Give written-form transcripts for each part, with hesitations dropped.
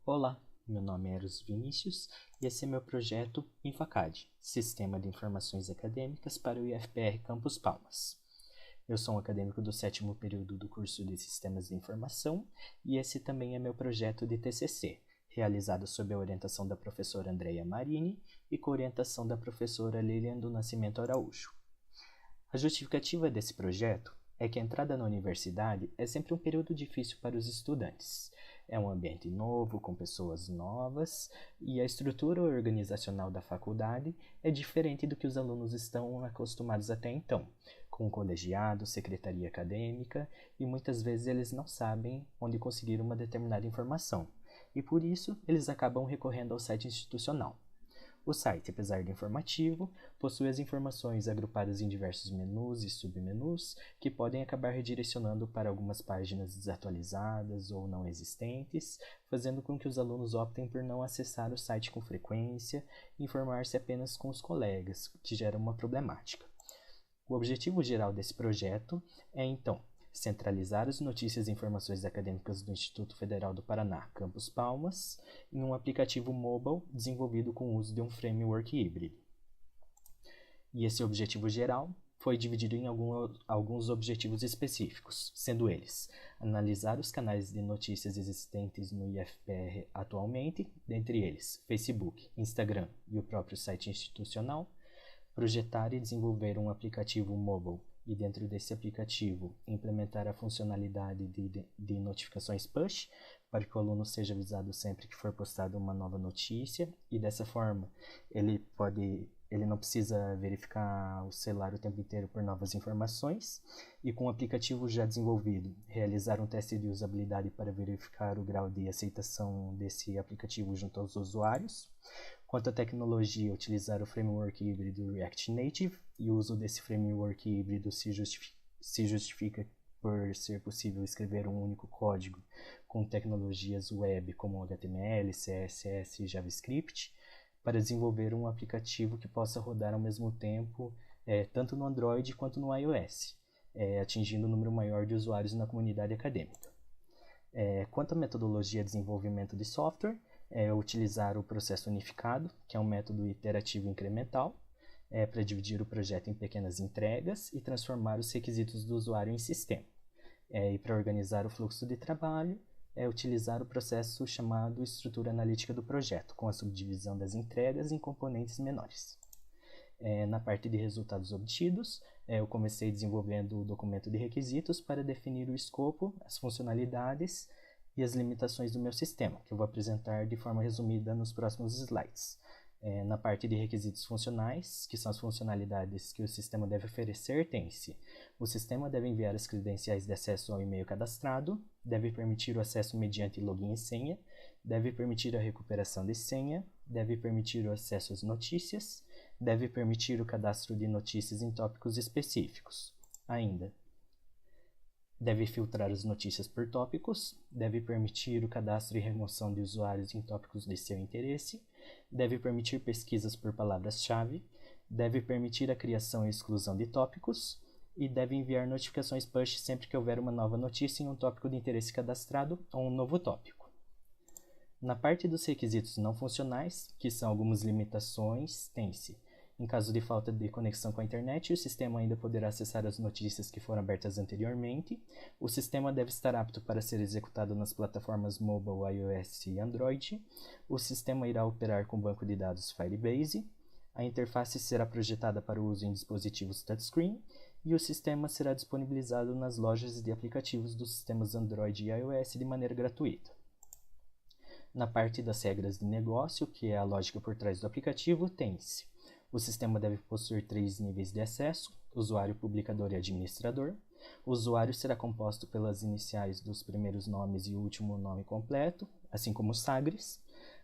Olá, meu nome é Eros Vinícius e esse é meu projeto InfaCAD, Sistema de Informações Acadêmicas para o IFPR Campus Palmas. Eu sou um acadêmico do 7º período do curso de Sistemas de Informação e esse também é meu projeto de TCC, realizado sob a orientação da professora Andrea Marini e com orientação da professora Lilian do Nascimento Araújo. A justificativa desse projeto é que a entrada na universidade é sempre um período difícil para os estudantes. É um ambiente novo, com pessoas novas, e a estrutura organizacional da faculdade é diferente do que os alunos estão acostumados até então, com colegiado, secretaria acadêmica, e muitas vezes eles não sabem onde conseguir uma determinada informação, e por isso eles acabam recorrendo ao site institucional. O site, apesar de informativo, possui as informações agrupadas em diversos menus e submenus que podem acabar redirecionando para algumas páginas desatualizadas ou não existentes, fazendo com que os alunos optem por não acessar o site com frequência e informar-se apenas com os colegas, o que gera uma problemática. O objetivo geral desse projeto é, então, centralizar as notícias e informações acadêmicas do Instituto Federal do Paraná, Campus Palmas, em um aplicativo mobile desenvolvido com o uso de um framework híbrido. E esse objetivo geral foi dividido em alguns objetivos específicos, sendo eles: analisar os canais de notícias existentes no IFPR atualmente, dentre eles Facebook, Instagram e o próprio site institucional, projetar e desenvolver um aplicativo mobile e dentro desse aplicativo implementar a funcionalidade de notificações push para que o aluno seja avisado sempre que for postada uma nova notícia e dessa forma ele não precisa verificar o celular o tempo inteiro por novas informações e com o aplicativo já desenvolvido realizar um teste de usabilidade para verificar o grau de aceitação desse aplicativo junto aos usuários. Quanto à tecnologia, utilizar o framework híbrido React Native e o uso desse framework híbrido se justifica por ser possível escrever um único código com tecnologias web como HTML, CSS e JavaScript para desenvolver um aplicativo que possa rodar ao mesmo tempo tanto no Android quanto no iOS, atingindo um número maior de usuários na comunidade acadêmica. Quanto à metodologia de desenvolvimento de software, utilizar o processo unificado, que é um método iterativo incremental, para dividir o projeto em pequenas entregas e transformar os requisitos do usuário em sistema. E para organizar o fluxo de trabalho, utilizar o processo chamado estrutura analítica do projeto, com a subdivisão das entregas em componentes menores. Na parte de resultados obtidos, eu comecei desenvolvendo o documento de requisitos para definir o escopo, as funcionalidades e as limitações do meu sistema, que eu vou apresentar de forma resumida nos próximos slides. Na parte de requisitos funcionais, que são as funcionalidades que o sistema deve oferecer, tem-se: o sistema deve enviar as credenciais de acesso ao e-mail cadastrado, deve permitir o acesso mediante login e senha, deve permitir a recuperação de senha, deve permitir o acesso às notícias, deve permitir o cadastro de notícias em tópicos específicos. Ainda, deve filtrar as notícias por tópicos, deve permitir o cadastro e remoção de usuários em tópicos de seu interesse, deve permitir pesquisas por palavras-chave, deve permitir a criação e exclusão de tópicos e deve enviar notificações push sempre que houver uma nova notícia em um tópico de interesse cadastrado ou um novo tópico. Na parte dos requisitos não funcionais, que são algumas limitações, tem-se: em caso de falta de conexão com a internet, o sistema ainda poderá acessar as notícias que foram abertas anteriormente. O sistema deve estar apto para ser executado nas plataformas mobile, iOS e Android. O sistema irá operar com banco de dados Firebase. A interface será projetada para o uso em dispositivos touchscreen. E o sistema será disponibilizado nas lojas de aplicativos dos sistemas Android e iOS de maneira gratuita. Na parte das regras de negócio, que é a lógica por trás do aplicativo, tem-se: o sistema deve possuir 3 níveis de acesso: usuário, publicador e administrador. O usuário será composto pelas iniciais dos primeiros nomes e o último nome completo, assim como os sagres.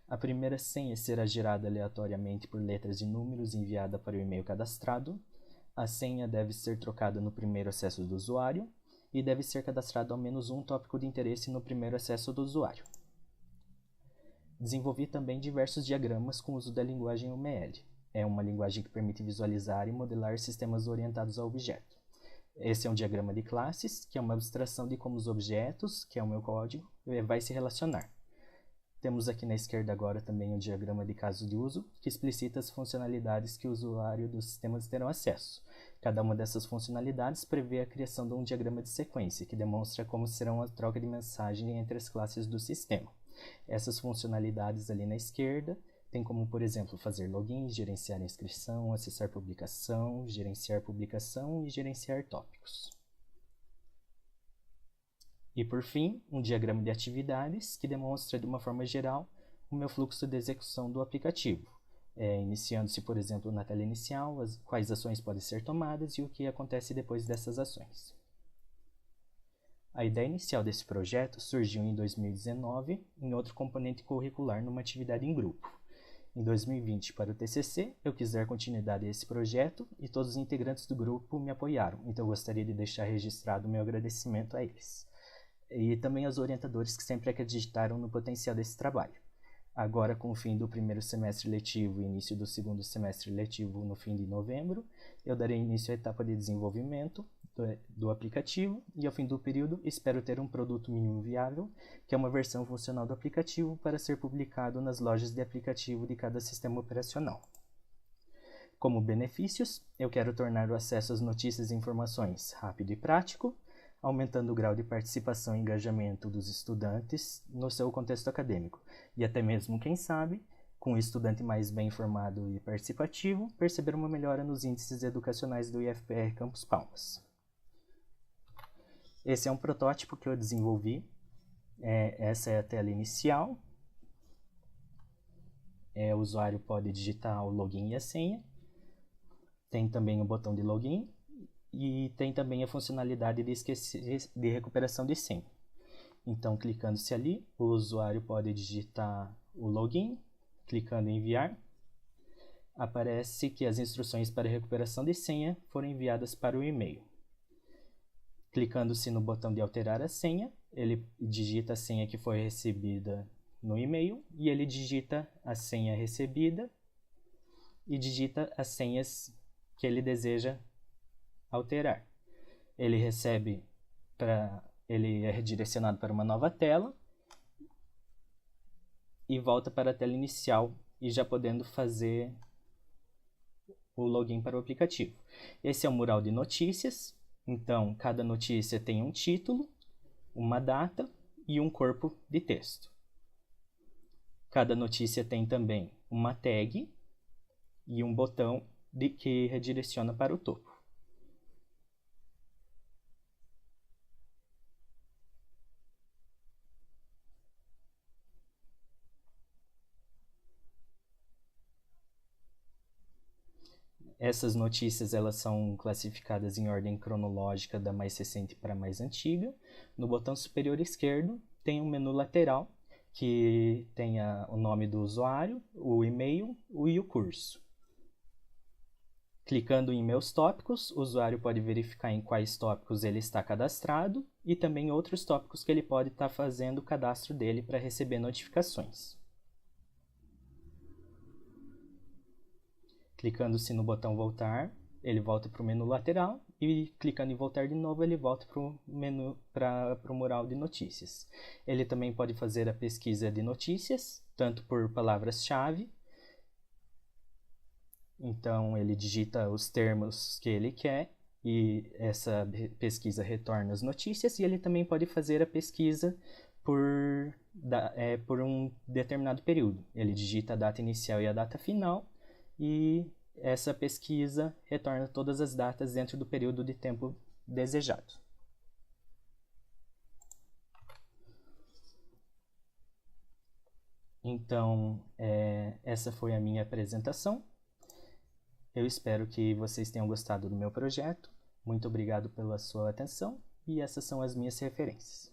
A primeira senha será gerada aleatoriamente por letras e números e enviada para o e-mail cadastrado. A senha deve ser trocada no primeiro acesso do usuário e deve ser cadastrado ao menos um tópico de interesse no primeiro acesso do usuário. Desenvolvi também diversos diagramas com o uso da linguagem UML. É uma linguagem que permite visualizar e modelar sistemas orientados a objeto. Esse é um diagrama de classes, que é uma abstração de como os objetos, que é o meu código, vai se relacionar. Temos aqui na esquerda agora também um diagrama de caso de uso, que explicita as funcionalidades que o usuário dos sistemas terão acesso. Cada uma dessas funcionalidades prevê a criação de um diagrama de sequência, que demonstra como serão a troca de mensagem entre as classes do sistema. Essas funcionalidades ali na esquerda tem como, por exemplo, fazer login, gerenciar inscrição, acessar publicação, gerenciar publicação e gerenciar tópicos. E por fim, um diagrama de atividades que demonstra de uma forma geral o meu fluxo de execução do aplicativo, iniciando-se, por exemplo, na tela inicial, quais ações podem ser tomadas e o que acontece depois dessas ações. A ideia inicial desse projeto surgiu em 2019 em outro componente curricular numa atividade em grupo. Em 2020, para o TCC, eu quis dar continuidade a esse projeto e todos os integrantes do grupo me apoiaram, então eu gostaria de deixar registrado o meu agradecimento a eles. E também aos orientadores que sempre acreditaram no potencial desse trabalho. Agora, com o fim do primeiro semestre letivo e início do segundo semestre letivo no fim de novembro, eu darei início à etapa de desenvolvimento do aplicativo e, ao fim do período, espero ter um produto mínimo viável, que é uma versão funcional do aplicativo para ser publicado nas lojas de aplicativo de cada sistema operacional. Como benefícios, eu quero tornar o acesso às notícias e informações rápido e prático, aumentando o grau de participação e engajamento dos estudantes no seu contexto acadêmico, e até mesmo, quem sabe, com o estudante mais bem informado e participativo, perceber uma melhora nos índices educacionais do IFPR Campus Palmas. Esse é um protótipo que eu desenvolvi, essa é a tela inicial, o usuário pode digitar o login e a senha, tem também o botão de login, e tem também a funcionalidade de recuperação de senha. Então, clicando-se ali, o usuário pode digitar o login, clicando em enviar, aparece que as instruções para recuperação de senha foram enviadas para o e-mail. Clicando-se no botão de alterar a senha, ele digita a senha que foi recebida no e-mail e ele digita a senha recebida e digita as senhas que ele deseja alterar. Ele é redirecionado para uma nova tela e volta para a tela inicial e já podendo fazer o login para o aplicativo. Esse é o mural de notícias, então cada notícia tem um título, uma data e um corpo de texto. Cada notícia tem também uma tag e um botão que redireciona para o topo. Essas notícias elas são classificadas em ordem cronológica da mais recente para a mais antiga. No botão superior esquerdo tem um menu lateral que tem o nome do usuário, o e-mail e o curso. Clicando em meus tópicos, o usuário pode verificar em quais tópicos ele está cadastrado e também outros tópicos que ele pode estar fazendo o cadastro dele para receber notificações. Clicando-se no botão voltar, ele volta para o menu lateral e clicando em voltar de novo, ele volta para o menu para o mural de notícias. Ele também pode fazer a pesquisa de notícias, tanto por palavras-chave. Então, ele digita os termos que ele quer e essa pesquisa retorna as notícias. E ele também pode fazer a pesquisa por um determinado período. Ele digita a data inicial e a data final e essa pesquisa retorna todas as datas dentro do período de tempo desejado. Então, essa foi a minha apresentação. Eu espero que vocês tenham gostado do meu projeto. Muito obrigado pela sua atenção e essas são as minhas referências.